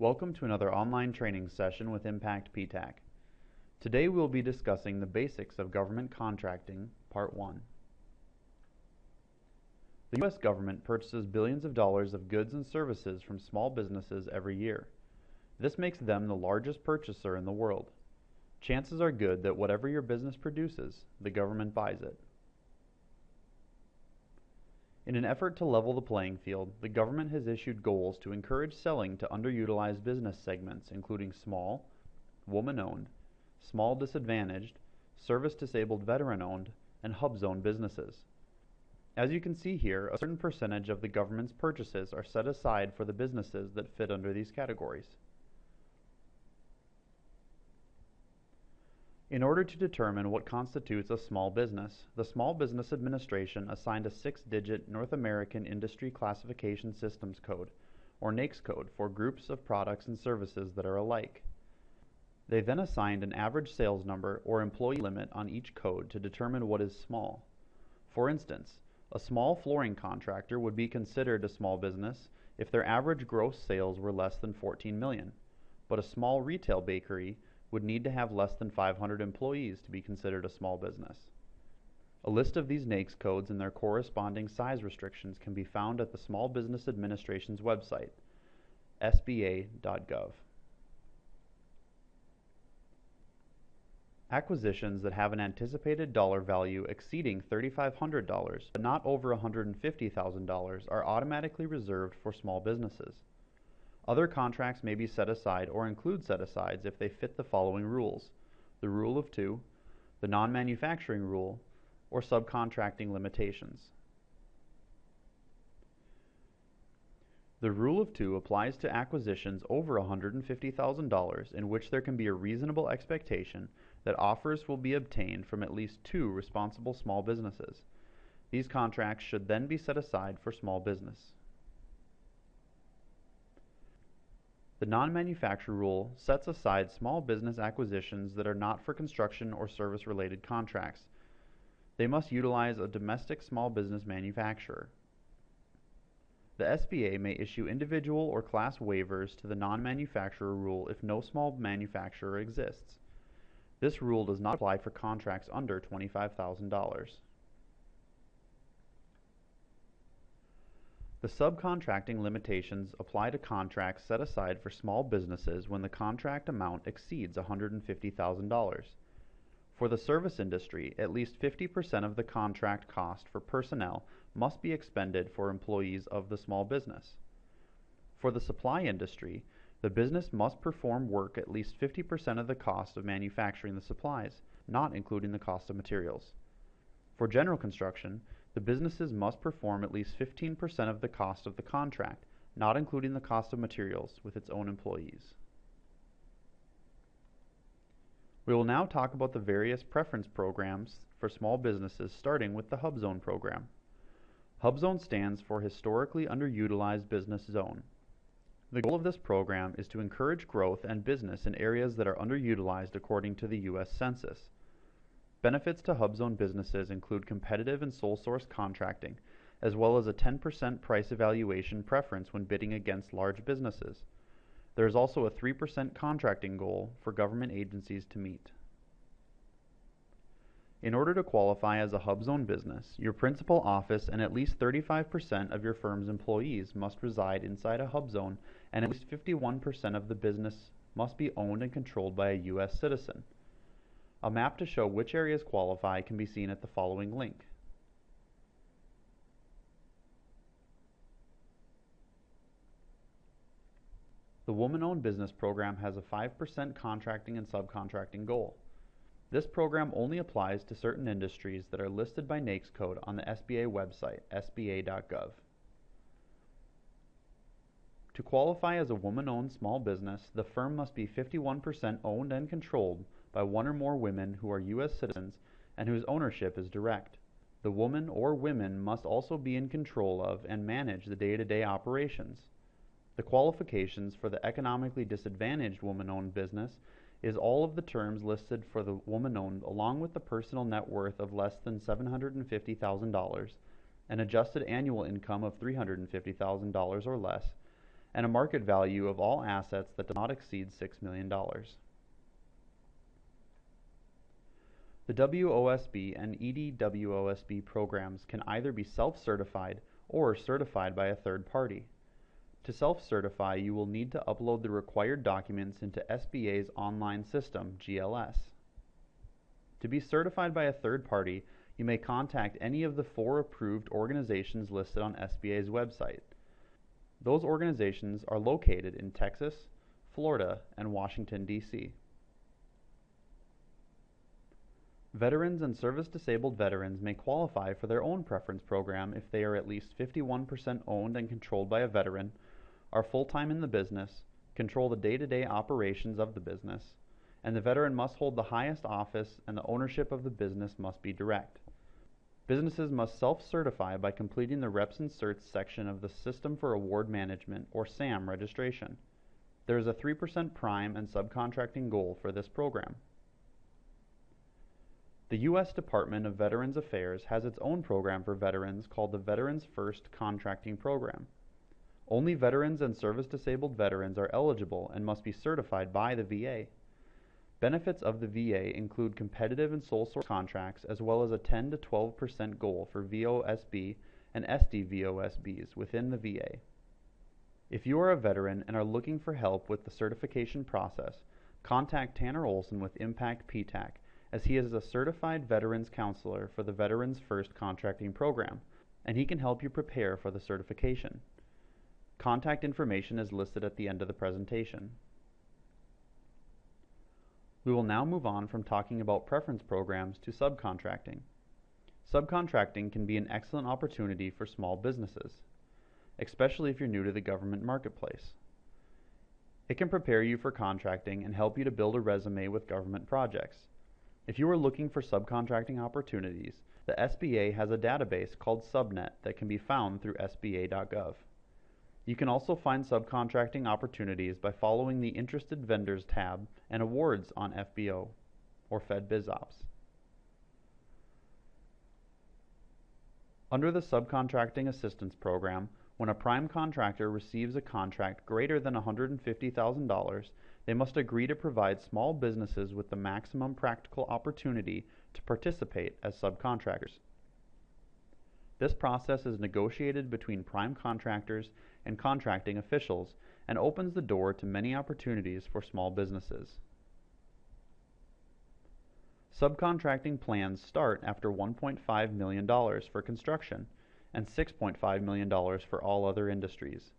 Welcome to another online training session with Impact PTAC. Today we will be discussing the basics of government contracting, Part 1. The U.S. government purchases billions of dollars of goods and services from small businesses every year. This makes them the largest purchaser in the world. Chances are good that whatever your business produces, the government buys it. In an effort to level the playing field, the government has issued goals to encourage selling to underutilized business segments including small, woman-owned, small disadvantaged, service-disabled veteran-owned, and hub-zone businesses. As you can see here, a certain percentage of the government's purchases are set aside for the businesses that fit under these categories. In order to determine what constitutes a small business, the Small Business Administration assigned a 6-digit North American Industry Classification Systems code, or NAICS code, for groups of products and services that are alike. They then assigned an average sales number or employee limit on each code to determine what is small. For instance, a small flooring contractor would be considered a small business if their average gross sales were less than 14 million, but a small retail bakery would need to have less than 500 employees to be considered a small business. A list of these NAICS codes and their corresponding size restrictions can be found at the Small Business Administration's website, sba.gov. Acquisitions that have an anticipated dollar value exceeding $3,500 but not over $150,000 are automatically reserved for small businesses. Other contracts may be set aside or include set-asides if they fit the following rules: the Rule of Two, the non-manufacturing rule, or subcontracting limitations. The Rule of Two applies to acquisitions over $150,000 in which there can be a reasonable expectation that offers will be obtained from at least 2 responsible small businesses. These contracts should then be set aside for small business. The non-manufacturer rule sets aside small business acquisitions that are not for construction or service-related contracts. They must utilize a domestic small business manufacturer. The SBA may issue individual or class waivers to the non-manufacturer rule if no small manufacturer exists. This rule does not apply for contracts under $25,000. The subcontracting limitations apply to contracts set aside for small businesses when the contract amount exceeds $150,000. For the service industry, at least 50% of the contract cost for personnel must be expended for employees of the small business. For the supply industry, the business must perform work at least 50% of the cost of manufacturing the supplies, not including the cost of materials. For general construction, the businesses must perform at least 15% of the cost of the contract, not including the cost of materials, with its own employees. We will now talk about the various preference programs for small businesses, starting with the Hub Zone program. Hub Zone stands for Historically Underutilized Business Zone. The goal of this program is to encourage growth and business in areas that are underutilized according to the U.S. Census. Benefits to Hub Zone businesses include competitive and sole source contracting, as well as a 10% price evaluation preference when bidding against large businesses. There is also a 3% contracting goal for government agencies to meet. In order to qualify as a Hub Zone business, your principal office and at least 35% of your firm's employees must reside inside a Hub Zone, and at least 51% of the business must be owned and controlled by a U.S. citizen. A map to show which areas qualify can be seen at the following link. The Woman-Owned Business Program has a 5% contracting and subcontracting goal. This program only applies to certain industries that are listed by NAICS code on the SBA website, sba.gov. To qualify as a woman-owned small business, the firm must be 51% owned and controlled by 1 or more women who are U.S. citizens and whose ownership is direct. The woman or women must also be in control of and manage the day-to-day operations. The qualifications for the economically disadvantaged woman-owned business is all of the terms listed for the woman-owned, along with the personal net worth of less than $750,000, an adjusted annual income of $350,000 or less, and a market value of all assets that does not exceed $6 million. The WOSB and EDWOSB programs can either be self-certified or certified by a third party. To self-certify, you will need to upload the required documents into SBA's online system, GLS. To be certified by a third party, you may contact any of the 4 approved organizations listed on SBA's website. Those organizations are located in Texas, Florida, and Washington, D.C. Veterans and service-disabled veterans may qualify for their own preference program if they are at least 51% owned and controlled by a veteran, are full-time in the business, control the day-to-day operations of the business, and the veteran must hold the highest office and the ownership of the business must be direct. Businesses must self-certify by completing the Reps and Certs section of the System for Award Management, or SAM, registration. There is a 3% prime and subcontracting goal for this program. The U.S. Department of Veterans Affairs has its own program for veterans called the Veterans First Contracting Program. Only veterans and service-disabled veterans are eligible and must be certified by the VA. Benefits of the VA include competitive and sole source contracts as well as a 10 to 12% goal for VOSB and SDVOSBs within the VA. If you are a veteran and are looking for help with the certification process, contact Tanner Olson with Impact PTAC, as he is a certified veterans counselor for the Veterans First Contracting Program, and he can help you prepare for the certification. Contact information is listed at the end of the presentation. We will now move on from talking about preference programs to subcontracting. Subcontracting can be an excellent opportunity for small businesses, especially if you're new to the government marketplace. It can prepare you for contracting and help you to build a resume with government projects. If you are looking for subcontracting opportunities, the SBA has a database called Subnet that can be found through sba.gov. You can also find subcontracting opportunities by following the Interested Vendors tab and Awards on FBO, or FedBizOps. Under the Subcontracting Assistance Program, when a prime contractor receives a contract greater than $150,000, they must agree to provide small businesses with the maximum practical opportunity to participate as subcontractors. This process is negotiated between prime contractors and contracting officials and opens the door to many opportunities for small businesses. Subcontracting plans start after $1.5 million for construction and $6.5 million for all other industries.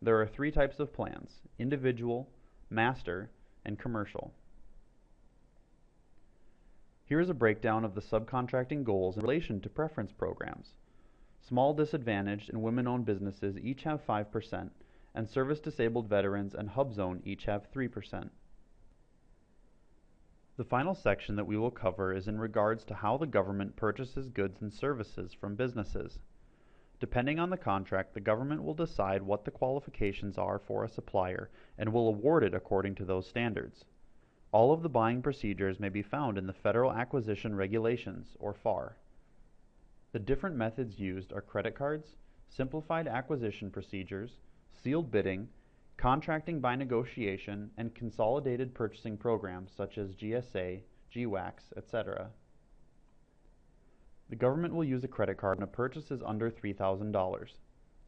There are 3 types of plans: individual, master, and commercial. Here is a breakdown of the subcontracting goals in relation to preference programs. Small disadvantaged and women-owned businesses each have 5%, and service-disabled veterans and HUBZone each have 3%. The final section that we will cover is in regards to how the government purchases goods and services from businesses. Depending on the contract, the government will decide what the qualifications are for a supplier and will award it according to those standards. All of the buying procedures may be found in the Federal Acquisition Regulations, or FAR. The different methods used are credit cards, simplified acquisition procedures, sealed bidding, contracting by negotiation, and consolidated purchasing programs such as GSA, GWACS, etc. The government will use a credit card when a purchase is under $3,000.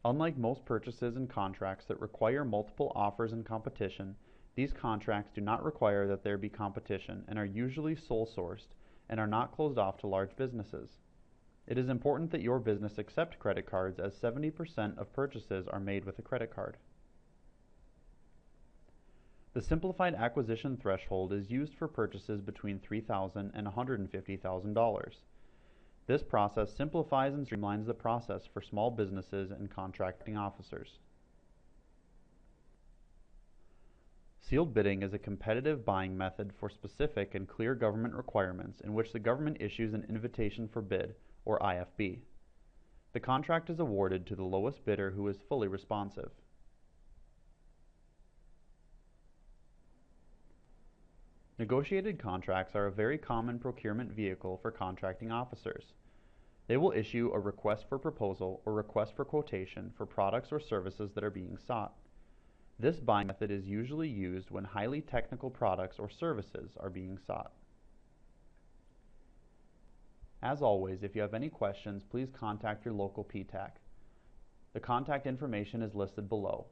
Unlike most purchases and contracts that require multiple offers and competition, these contracts do not require that there be competition and are usually sole sourced and are not closed off to large businesses. It is important that your business accept credit cards, as 70% of purchases are made with a credit card. The simplified acquisition threshold is used for purchases between $3,000 and $150,000. This process simplifies and streamlines the process for small businesses and contracting officers. Sealed bidding is a competitive buying method for specific and clear government requirements in which the government issues an invitation for bid, or IFB. The contract is awarded to the lowest bidder who is fully responsive. Negotiated contracts are a very common procurement vehicle for contracting officers. They will issue a request for proposal or request for quotation for products or services that are being sought. This buying method is usually used when highly technical products or services are being sought. As always, if you have any questions, please contact your local PTAC. The contact information is listed below.